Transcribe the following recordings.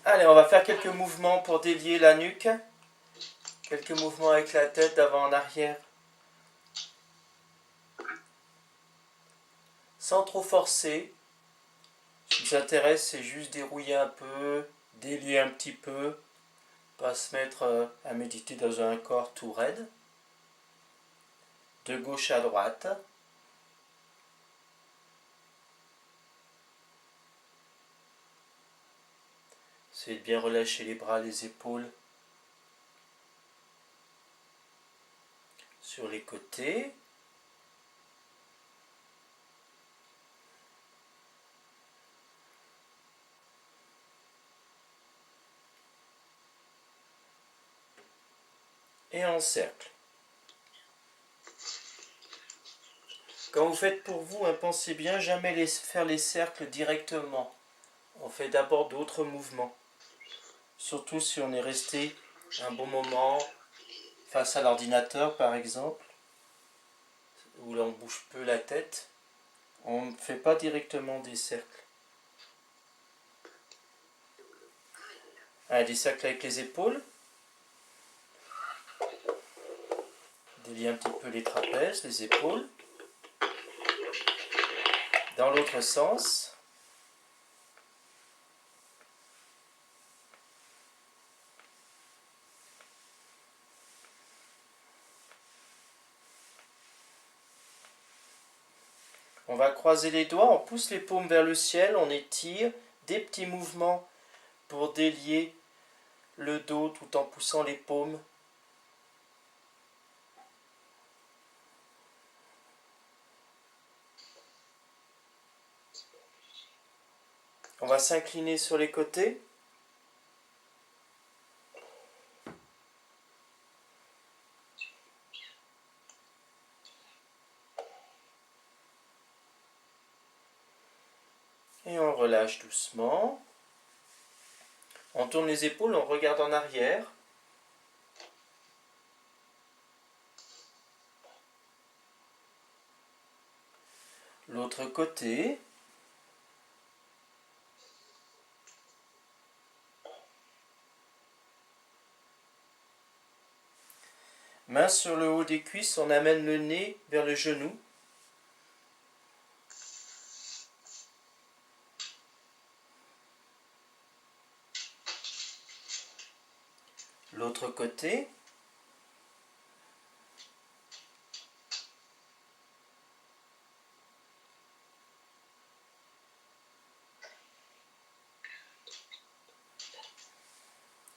Allez, on va faire quelques mouvements pour délier la nuque. Quelques mouvements avec la tête d'avant en arrière. Sans trop forcer. Ce qui nous intéresse, c'est juste dérouiller un peu, délier un petit peu. Pas se mettre à méditer dans un corps tout raide. De gauche à droite. Essayez de bien relâcher les bras, les épaules. Sur les côtés. Et en cercle. Quand vous faites pour vous, pensez bien jamais faire les cercles directement. On fait d'abord d'autres mouvements. Surtout si on est resté un bon moment face à l'ordinateur par exemple, où l'on bouge peu la tête. On ne fait pas directement des cercles. Allez, des cercles avec les épaules. Déliez un petit peu les trapèzes, les épaules. Dans l'autre sens. On va croiser les doigts, on pousse les paumes vers le ciel, on étire des petits mouvements pour délier le dos tout en poussant les paumes. On va s'incliner sur les côtés. Et on relâche doucement. On tourne les épaules, on regarde en arrière. L'autre côté. Main sur le haut des cuisses, on amène le nez vers le genou. L'autre côté.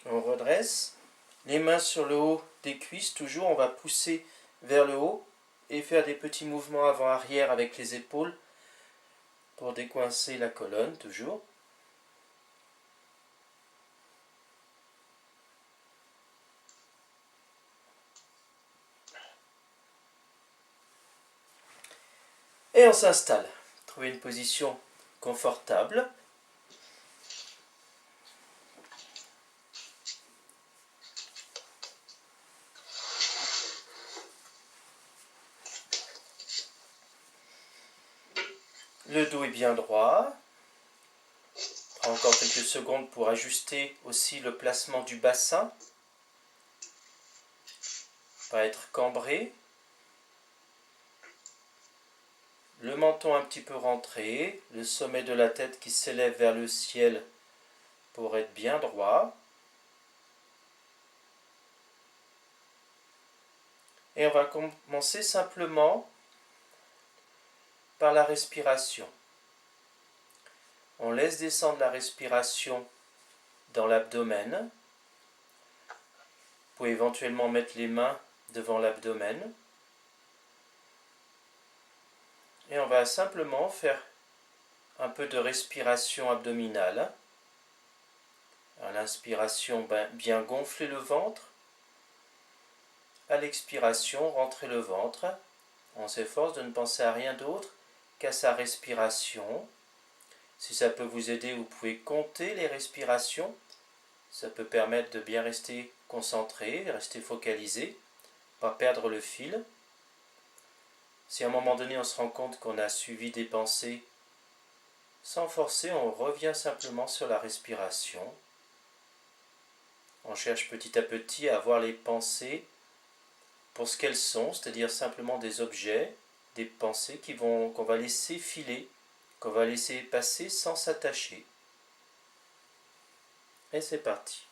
On redresse. Les mains sur le haut des cuisses, toujours, on va pousser vers le haut et faire des petits mouvements avant-arrière avec les épaules pour décoincer la colonne, toujours. Et on s'installe. Trouvez une position confortable. Le dos est bien droit. Prends encore quelques secondes pour ajuster aussi le placement du bassin. Pas être cambré. Le menton un petit peu rentré. Le sommet de la tête qui s'élève vers le ciel pour être bien droit. Et on va commencer simplement par la respiration. On laisse descendre la respiration dans l'abdomen. Vous pouvez éventuellement mettre les mains devant l'abdomen. Et on va simplement faire un peu de respiration abdominale. À l'inspiration, bien gonfler le ventre. À l'expiration, rentrer le ventre. On s'efforce de ne penser à rien d'autre qu'à sa respiration. Si ça peut vous aider, vous pouvez compter les respirations. Ça peut permettre de bien rester concentré, rester focalisé, pas perdre le fil. Si à un moment donné on se rend compte qu'on a suivi des pensées, sans forcer, on revient simplement sur la respiration. On cherche petit à petit à voir les pensées pour ce qu'elles sont, c'est-à-dire simplement des objets, des pensées qu'on va laisser filer, qu'on va laisser passer sans s'attacher. Et c'est parti.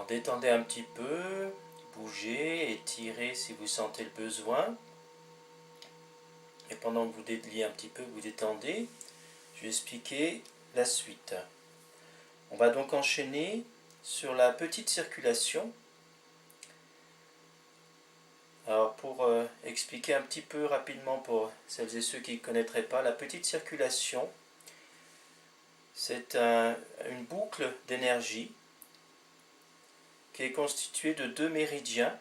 détendez un petit peu, bougez, étirez si vous sentez le besoin. Et pendant que vous déliez un petit peu, vous détendez, je vais expliquer la suite. On va donc enchaîner sur la petite circulation. Alors pour expliquer un petit peu rapidement pour celles et ceux qui ne connaîtraient pas, la petite circulation, c'est une boucle d'énergie qui est constituée de deux méridiens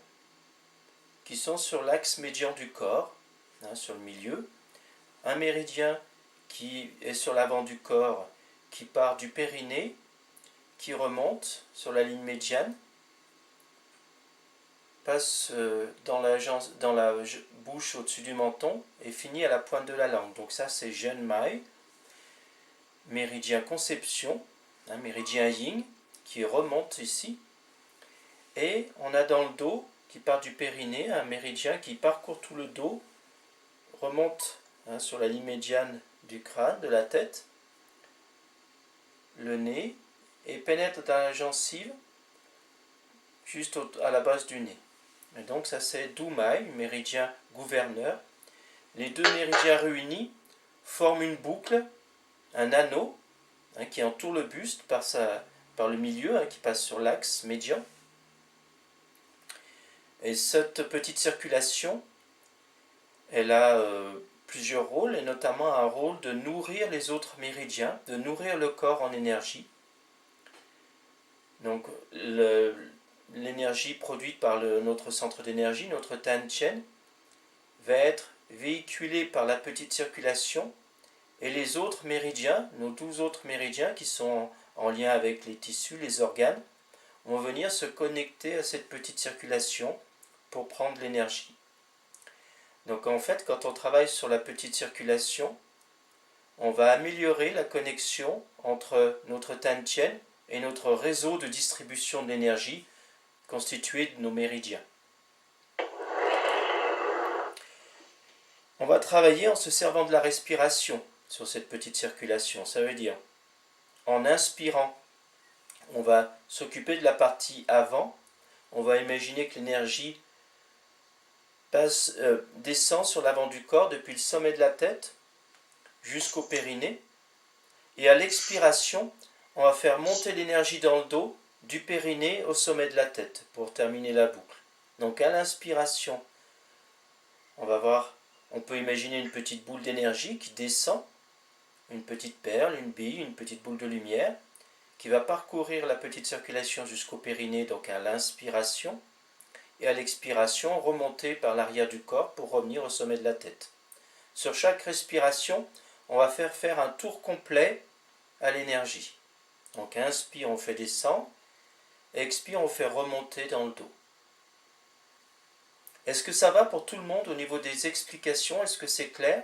qui sont sur l'axe médian du corps, sur le milieu. Un méridien qui est sur l'avant du corps, qui part du périnée, qui remonte sur la ligne médiane, passe dans la bouche au-dessus du menton et finit à la pointe de la langue. Donc ça c'est Zhenmai, méridien conception, méridien yin, qui remonte ici. Et on a dans le dos, qui part du périnée, un méridien qui parcourt tout le dos, remonte sur la ligne médiane du crâne, de la tête, le nez, et pénètre dans la gencive, juste à la base du nez. Et donc ça c'est Dumai, méridien gouverneur. Les deux méridiens réunis forment une boucle, un anneau, qui entoure le buste par le milieu, qui passe sur l'axe médian. Et cette petite circulation, elle a plusieurs rôles, et notamment un rôle de nourrir les autres méridiens, de nourrir le corps en énergie. Donc l'énergie produite par notre centre d'énergie, notre Tanchen, va être véhiculée par la petite circulation, et les autres méridiens, nos 12 autres méridiens qui sont en lien avec les tissus, les organes, vont venir se connecter à cette petite circulation pour prendre l'énergie. Donc en fait, quand on travaille sur la petite circulation, on va améliorer la connexion entre notre Tanchen et notre réseau de distribution de l'énergie constitué de nos méridiens. On va travailler en se servant de la respiration sur cette petite circulation. Ça veut dire, en inspirant, on va s'occuper de la partie avant. On va imaginer que l'énergie descend sur l'avant du corps depuis le sommet de la tête jusqu'au périnée. Et à l'expiration, on va faire monter l'énergie dans le dos du périnée au sommet de la tête pour terminer la boucle. Donc à l'inspiration, on peut imaginer une petite boule d'énergie qui descend, une petite perle, une bille, une petite boule de lumière, qui va parcourir la petite circulation jusqu'au périnée, donc à l'inspiration, et à l'expiration, remonter par l'arrière du corps pour revenir au sommet de la tête. Sur chaque respiration, on va faire un tour complet à l'énergie. Donc inspire, on fait descendre, expire, on fait remonter dans le dos. Est-ce que ça va pour tout le monde au niveau des explications? Est-ce que c'est clair?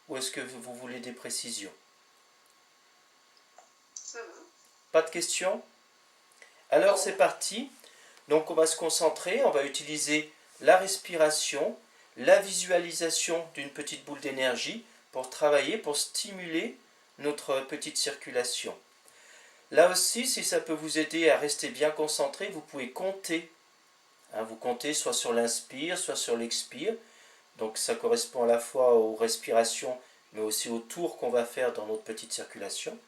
Ou est-ce que vous voulez des précisions? Ça va. Pas de questions? Alors c'est parti. Donc on va se concentrer, on va utiliser la respiration, la visualisation d'une petite boule d'énergie pour travailler, pour stimuler notre petite circulation. Là aussi, si ça peut vous aider à rester bien concentré, vous pouvez compter. Vous comptez soit sur l'inspire, soit sur l'expire. Donc ça correspond à la fois aux respirations, mais aussi au tour qu'on va faire dans notre petite circulation.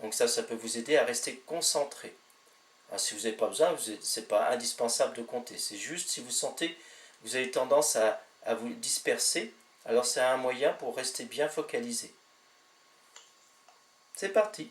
Donc ça peut vous aider à rester concentré. Alors, si vous n'avez pas besoin, ce n'est pas indispensable de compter. C'est juste si vous sentez que vous avez tendance à vous disperser, alors c'est un moyen pour rester bien focalisé. C'est parti.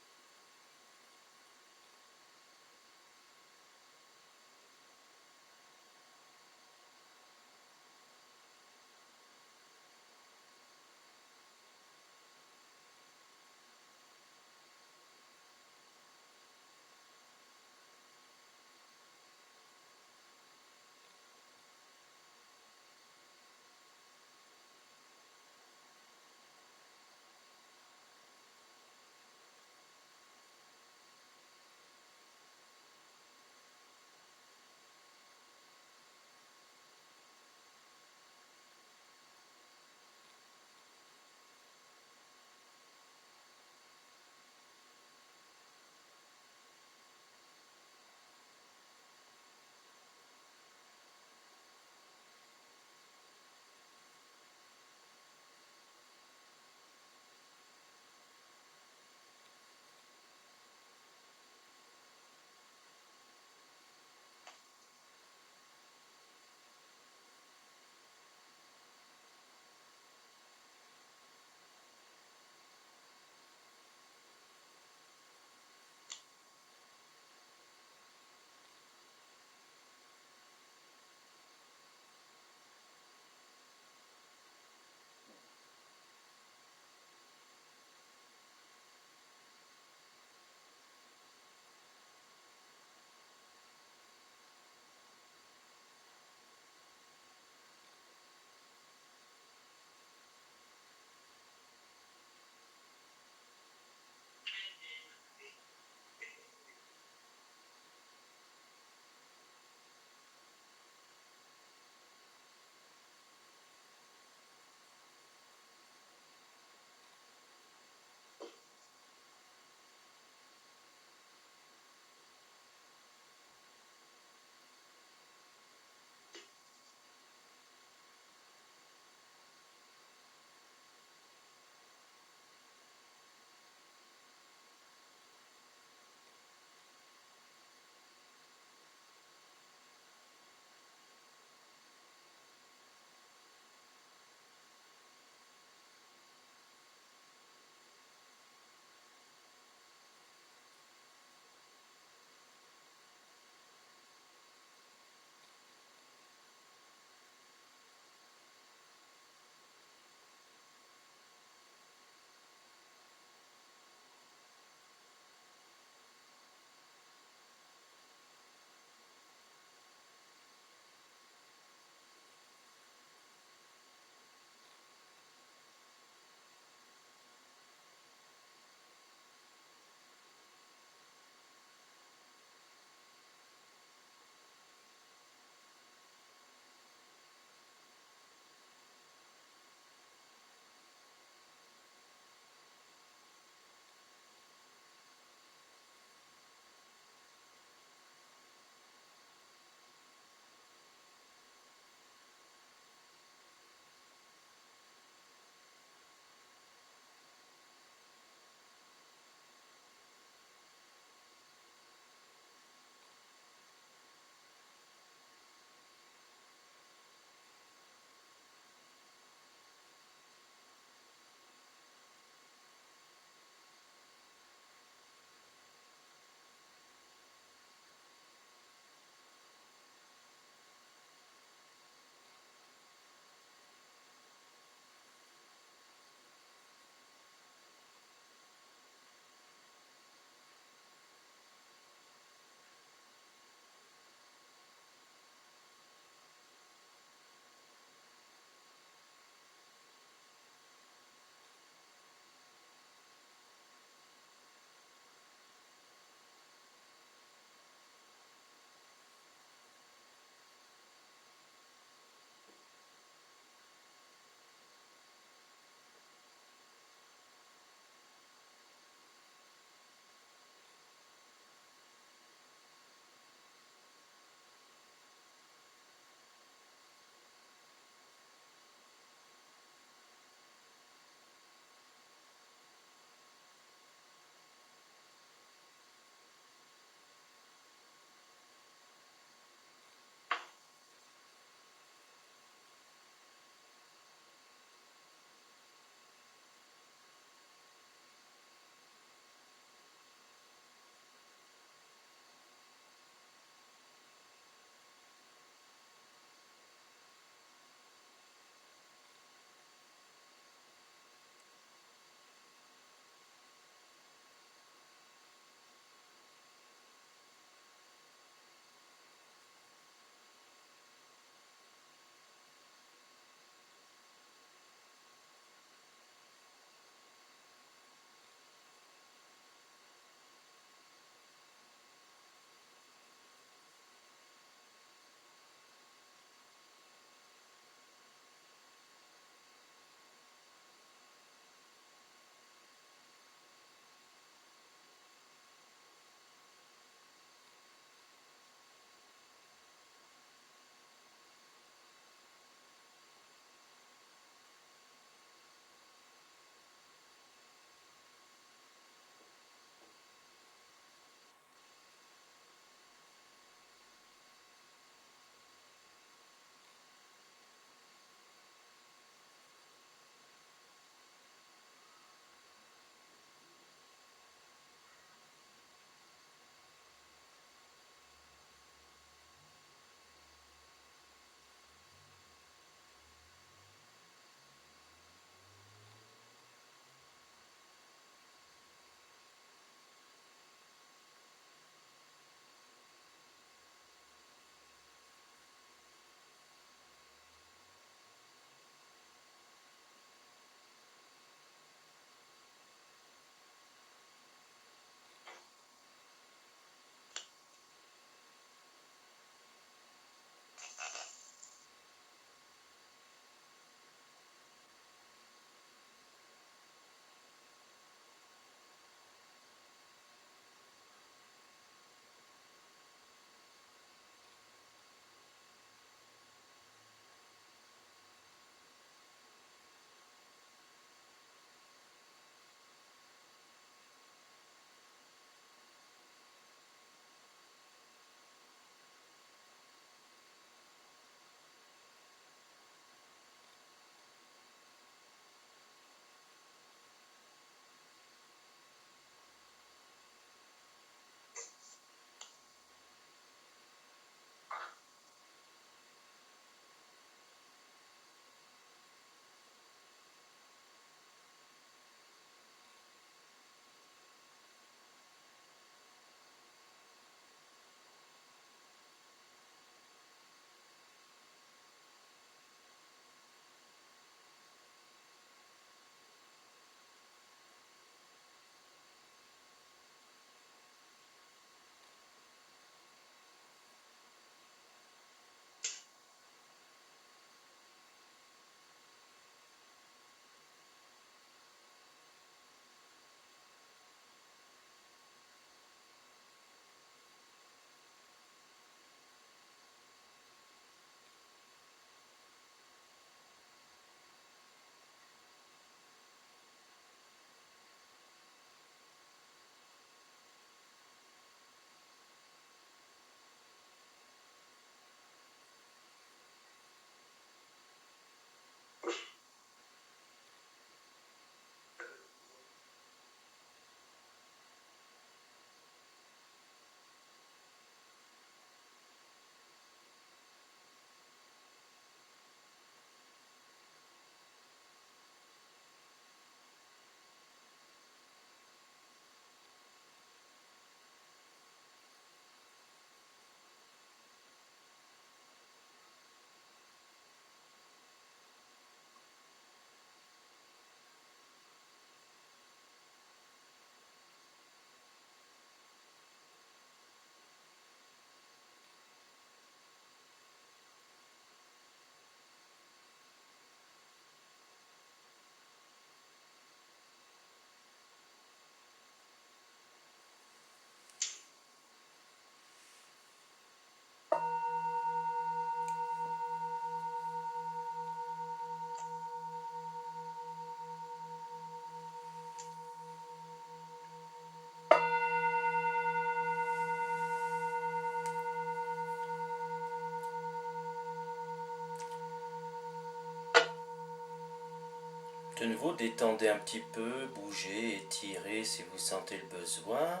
De nouveau, détendez un petit peu, bougez, étirez si vous sentez le besoin.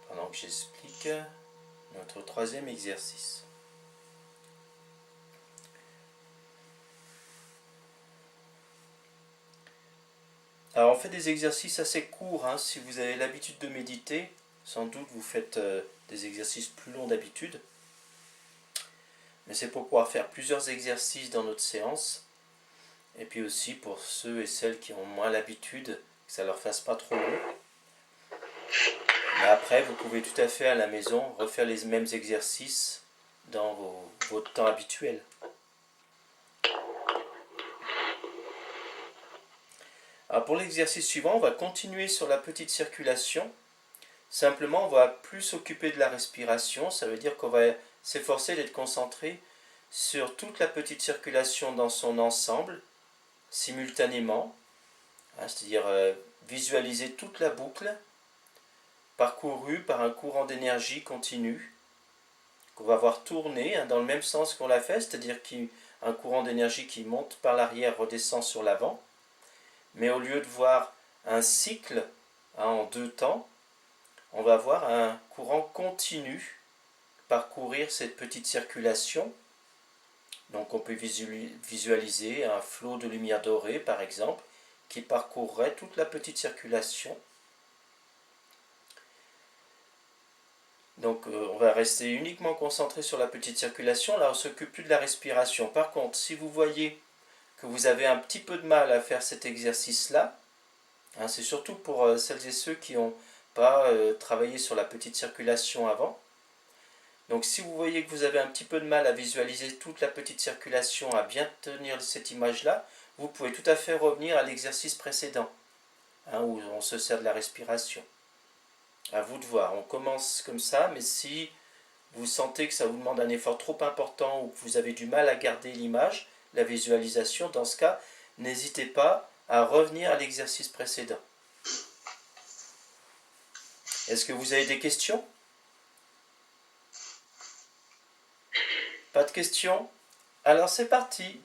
Pendant que j'explique notre troisième exercice. Alors on fait des exercices assez courts, hein. Si vous avez l'habitude de méditer, sans doute vous faites des exercices plus longs d'habitude. Mais c'est pour pouvoir faire plusieurs exercices dans notre séance. Et puis aussi pour ceux et celles qui ont moins l'habitude, que ça ne leur fasse pas trop long. Mais après, vous pouvez tout à fait à la maison refaire les mêmes exercices dans votre temps habituel. Alors pour l'exercice suivant, on va continuer sur la petite circulation. Simplement, on va plus s'occuper de la respiration. Ça veut dire qu'on va s'efforcer d'être concentré sur toute la petite circulation dans son ensemble, simultanément. C'est-à-dire visualiser toute la boucle parcourue par un courant d'énergie continu qu'on va voir tourner dans le même sens qu'on l'a fait, c'est-à-dire un courant d'énergie qui monte par l'arrière, redescend sur l'avant. Mais au lieu de voir un cycle en 2 temps, on va voir un courant continu parcourir cette petite circulation. Donc on peut visualiser un flot de lumière dorée par exemple qui parcourrait toute la petite circulation. Donc on va rester uniquement concentré sur la petite circulation. Là on ne s'occupe plus de la respiration. Par contre, si vous voyez que vous avez un petit peu de mal à faire cet exercice-là, c'est surtout pour celles et ceux qui n'ont pas travaillé sur la petite circulation avant. Donc si vous voyez que vous avez un petit peu de mal à visualiser toute la petite circulation, à bien tenir cette image-là, vous pouvez tout à fait revenir à l'exercice précédent, où on se sert de la respiration. À vous de voir, on commence comme ça, mais si vous sentez que ça vous demande un effort trop important ou que vous avez du mal à garder l'image, la visualisation, dans ce cas, n'hésitez pas à revenir à l'exercice précédent. Est-ce que vous avez des questions? Pas de questions? Alors c'est parti!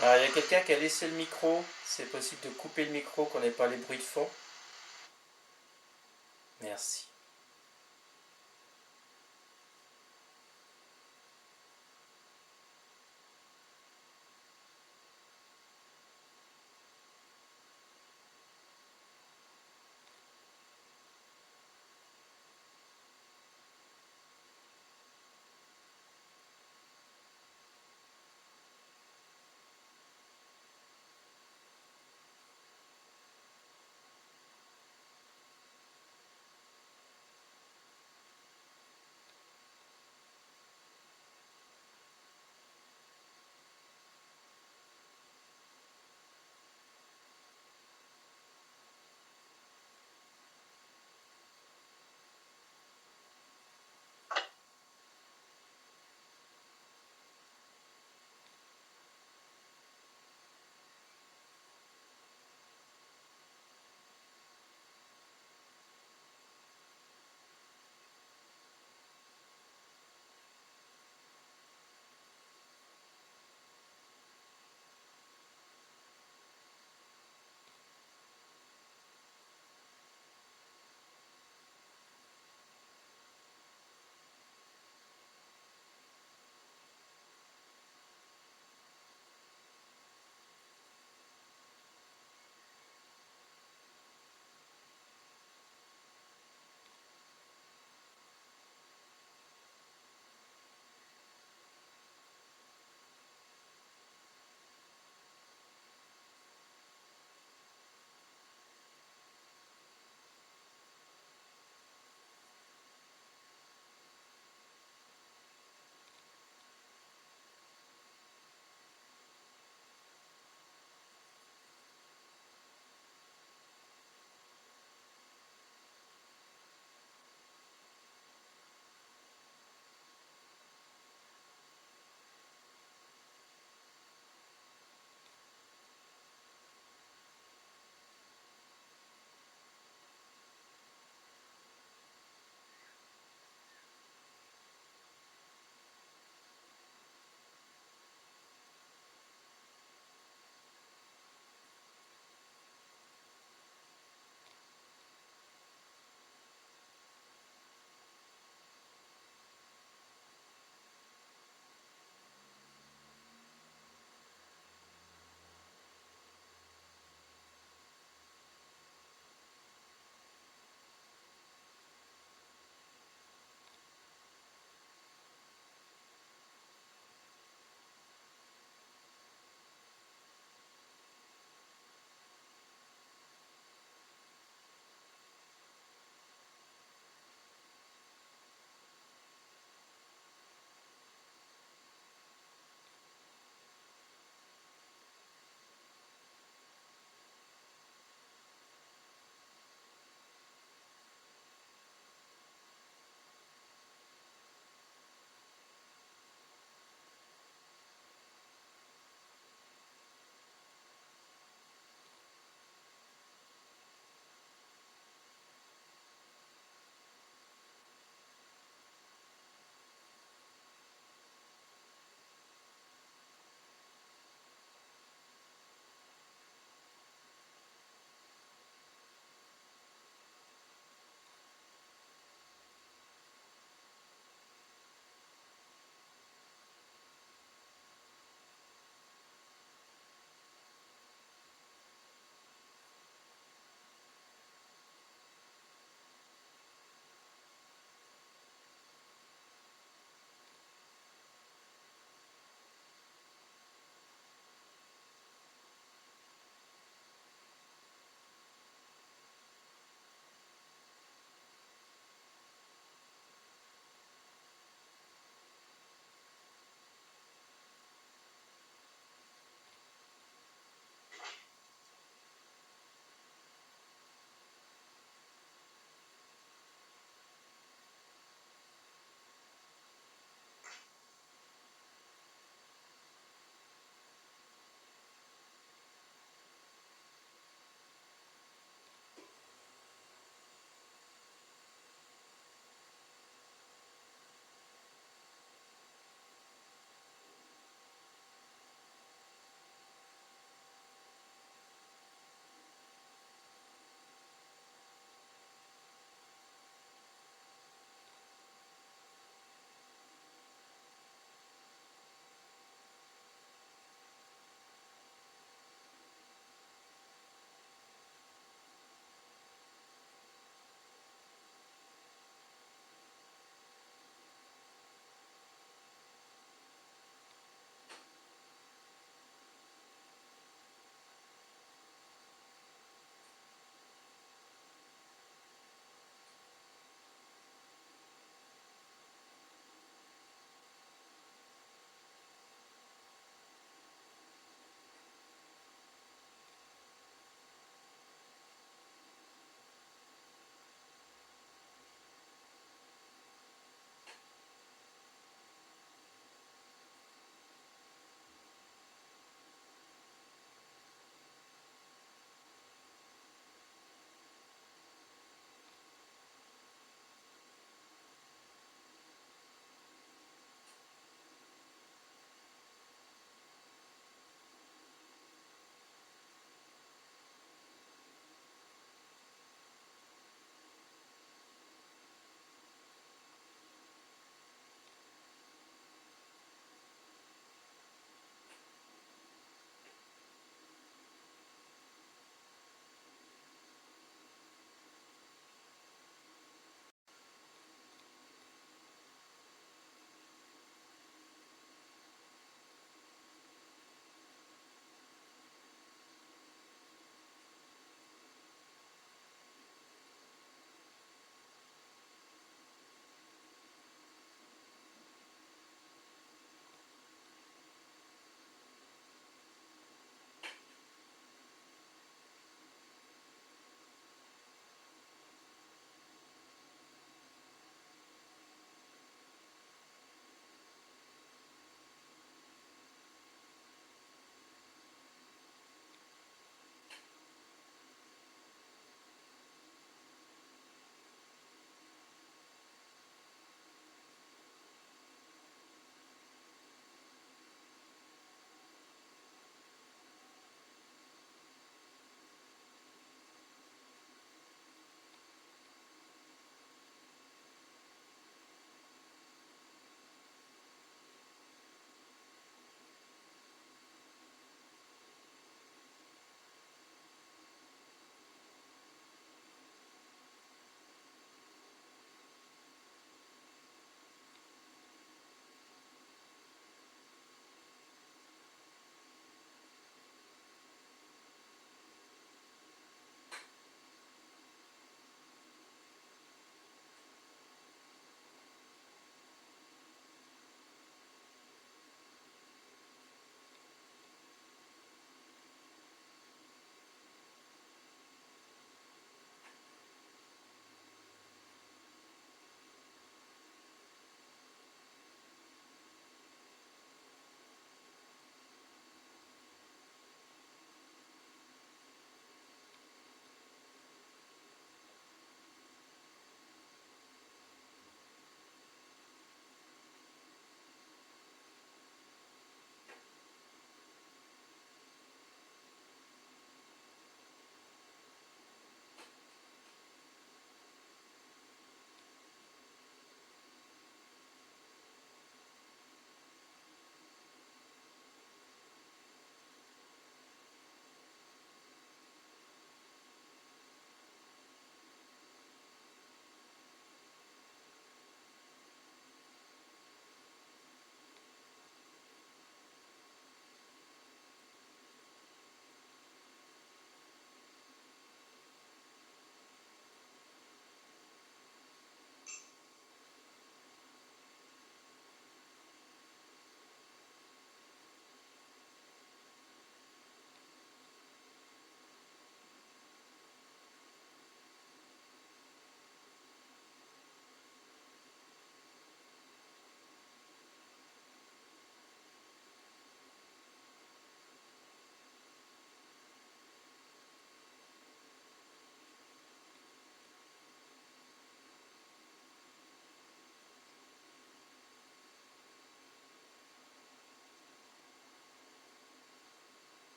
Alors, il y a quelqu'un qui a laissé le micro. C'est possible de couper le micro, qu'on n'ait pas les bruits de fond. Merci.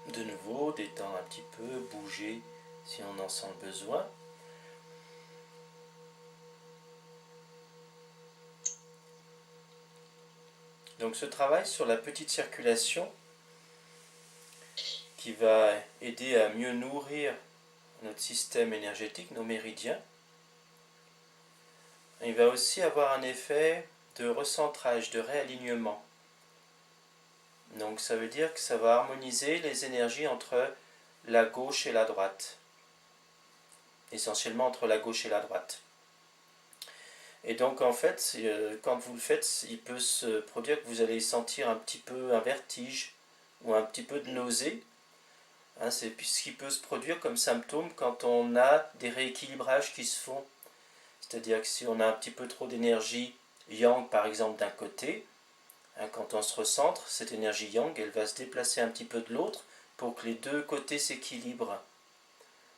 De nouveau, détendre un petit peu, bouger si on en sent le besoin. Donc ce travail sur la petite circulation qui va aider à mieux nourrir notre système énergétique, nos méridiens, il va aussi avoir un effet de recentrage, de réalignement. Donc ça veut dire que ça va harmoniser les énergies entre la gauche et la droite. Essentiellement entre la gauche et la droite. Et donc en fait, quand vous le faites, il peut se produire que vous allez sentir un petit peu un vertige ou un petit peu de nausée. Hein, c'est ce qui peut se produire comme symptôme quand on a des rééquilibrages qui se font. C'est-à-dire que si on a un petit peu trop d'énergie yang par exemple d'un côté, hein, quand on se recentre, cette énergie yang, elle va se déplacer un petit peu de l'autre pour que les deux côtés s'équilibrent.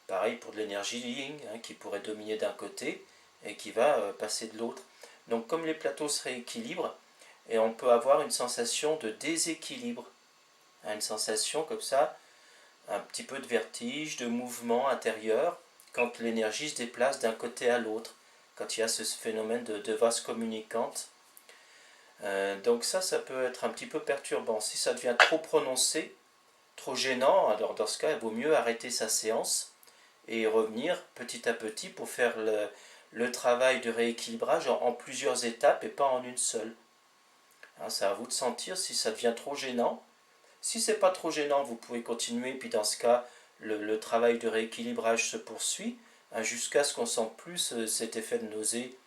Pareil pour de l'énergie yin, hein, qui pourrait dominer d'un côté et qui va passer de l'autre. Donc comme les plateaux se rééquilibrent, et on peut avoir une sensation de déséquilibre, hein, une sensation comme ça, un petit peu de vertige, de mouvement intérieur, quand l'énergie se déplace d'un côté à l'autre, quand il y a ce phénomène de vase communicante. Donc ça peut être un petit peu perturbant. Si ça devient trop prononcé, trop gênant, alors dans ce cas, il vaut mieux arrêter sa séance et revenir petit à petit pour faire le travail de rééquilibrage en plusieurs étapes et pas en une seule. Hein, c'est à vous de sentir si ça devient trop gênant. Si c'est pas trop gênant, vous pouvez continuer, puis dans ce cas, le travail de rééquilibrage se poursuit, hein, jusqu'à ce qu'on sente plus cet effet de nausée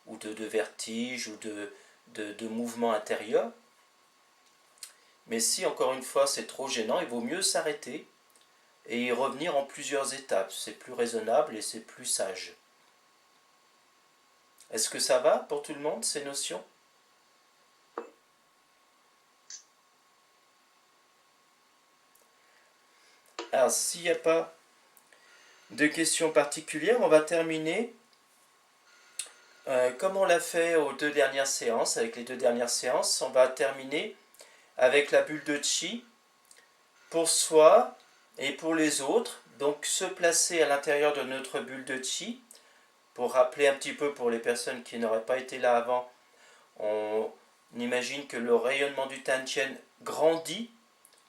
ou de vertige ou de mouvement intérieur. Mais si, encore une fois, c'est trop gênant, il vaut mieux s'arrêter et y revenir en plusieurs étapes. C'est plus raisonnable et c'est plus sage. Est-ce que ça va pour tout le monde, ces notions ? Alors, s'il n'y a pas de questions particulières, on va terminer comme on l'a fait aux deux dernières séances. Avec les deux dernières séances, on va terminer avec la bulle de chi pour soi et pour les autres. Donc, se placer à l'intérieur de notre bulle de chi. Pour rappeler un petit peu pour les personnes qui n'auraient pas été là avant, on imagine que le rayonnement du Tanchen grandit,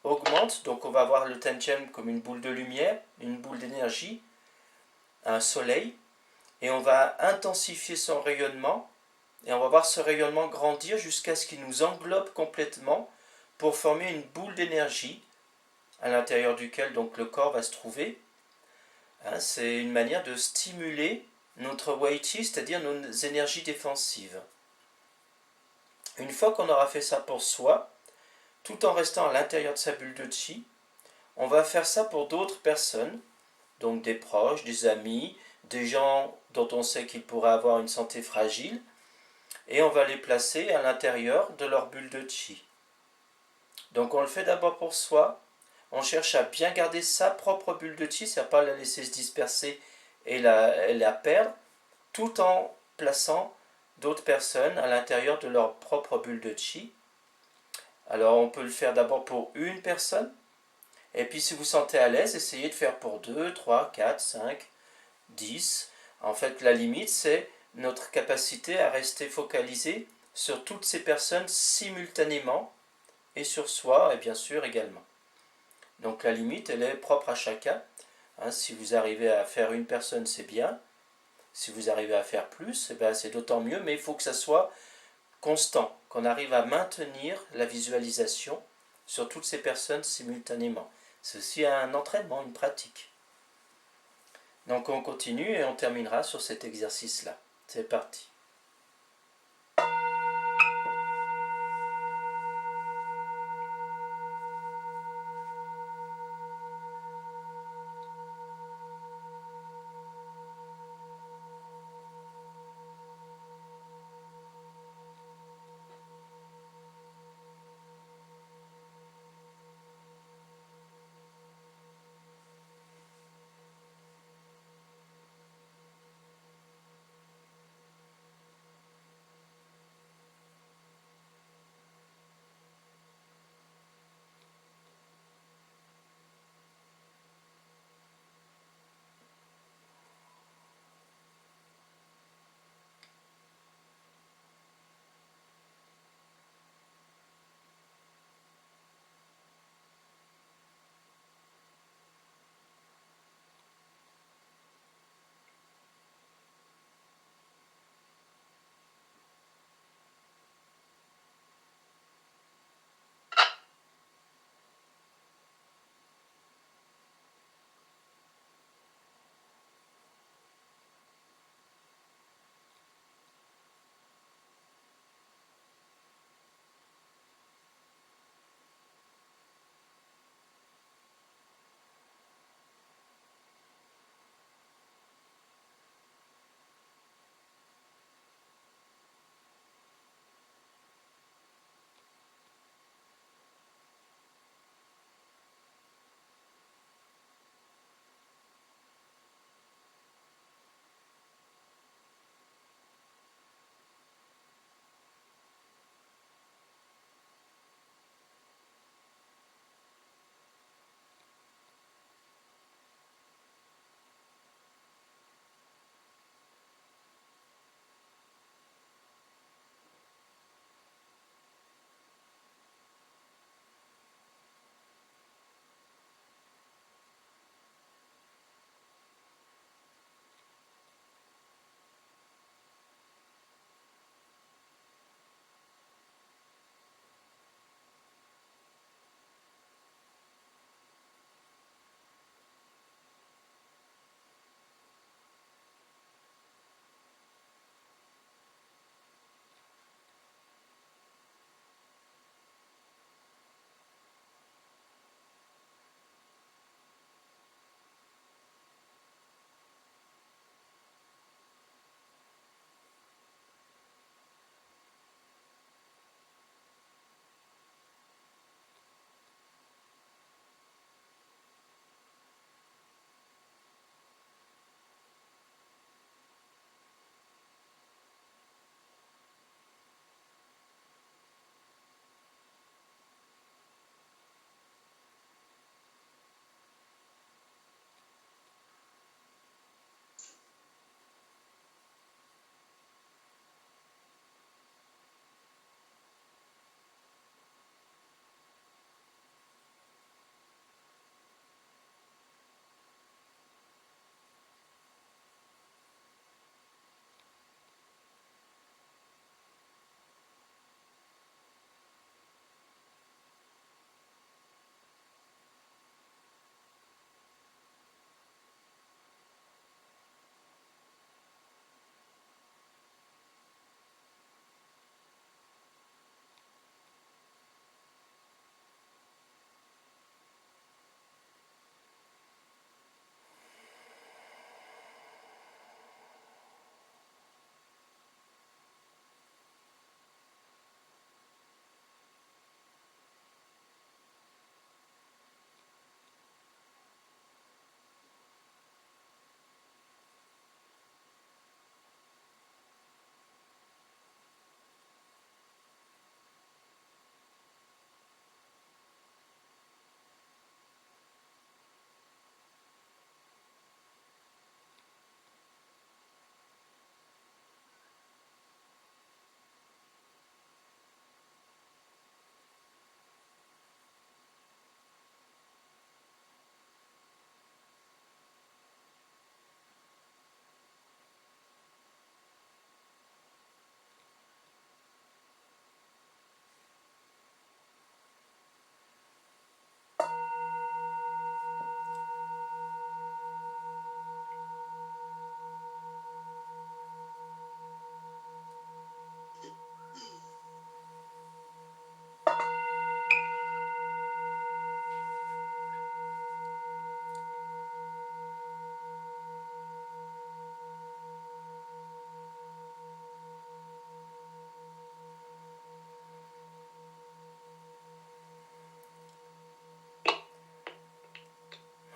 augmente, donc on va voir le Tanchen comme une boule de lumière, une boule d'énergie, un soleil, et on va intensifier son rayonnement, et on va voir ce rayonnement grandir jusqu'à ce qu'il nous englobe complètement pour former une boule d'énergie à l'intérieur duquel donc le corps va se trouver. Hein, c'est une manière de stimuler notre Wei Qi, c'est-à-dire nos énergies défensives. Une fois qu'on aura fait ça pour soi, tout en restant à l'intérieur de sa bulle de Qi, on va faire ça pour d'autres personnes, donc des proches, des amis, des gens dont on sait qu'ils pourraient avoir une santé fragile, et on va les placer à l'intérieur de leur bulle de Qi. Donc on le fait d'abord pour soi, on cherche à bien garder sa propre bulle de Qi, c'est-à-dire pas la laisser se disperser et la perdre, tout en plaçant d'autres personnes à l'intérieur de leur propre bulle de Qi. Alors on peut le faire d'abord pour une personne, et puis si vous sentez à l'aise, essayez de faire pour 2, 3, 4, 5, 10. En fait, la limite, c'est notre capacité à rester focalisé sur toutes ces personnes simultanément, et sur soi, et bien sûr également. Donc la limite, elle est propre à chacun. Hein, si vous arrivez à faire une personne, c'est bien. Si vous arrivez à faire plus, c'est d'autant mieux, mais il faut que ça soit constant, qu'on arrive à maintenir la visualisation sur toutes ces personnes simultanément. C'est aussi un entraînement, une pratique. Donc on continue et on terminera sur cet exercice-là. C'est parti.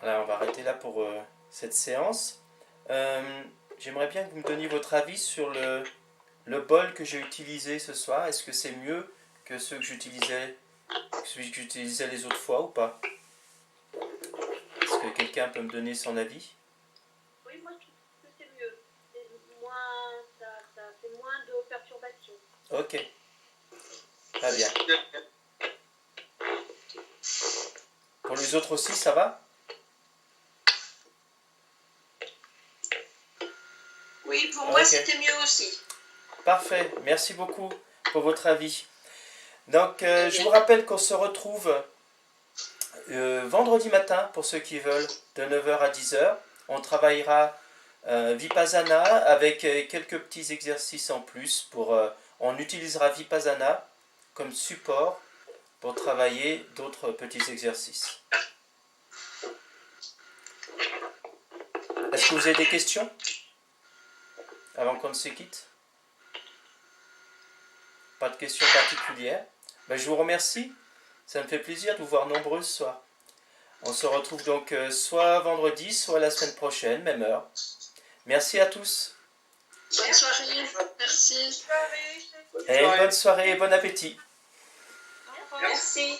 Voilà, on va arrêter là pour cette séance. J'aimerais bien que vous me donniez votre avis sur le bol que j'ai utilisé ce soir. Est-ce que c'est mieux que celui que j'utilisais les autres fois ou pas? Est-ce que quelqu'un peut me donner son avis? Oui, moi je trouve que c'est mieux. Ça fait moins de perturbations. Ok, très bien. Pour les autres aussi, ça va? Oui, pour moi c'était mieux aussi. Parfait, merci beaucoup pour votre avis. Donc, je vous rappelle qu'on se retrouve vendredi matin, pour ceux qui veulent, de 9h à 10h. On travaillera Vipassana avec quelques petits exercices en plus. On utilisera Vipassana comme support pour travailler d'autres petits exercices. Est-ce que vous avez des questions avant qu'on ne se quitte? Pas de questions particulières. Ben, je vous remercie. Ça me fait plaisir de vous voir nombreux ce soir. On se retrouve donc soit vendredi, soit la semaine prochaine, même heure. Merci à tous. Bonne soirée. Merci. Et bonne soirée et bon appétit. Merci.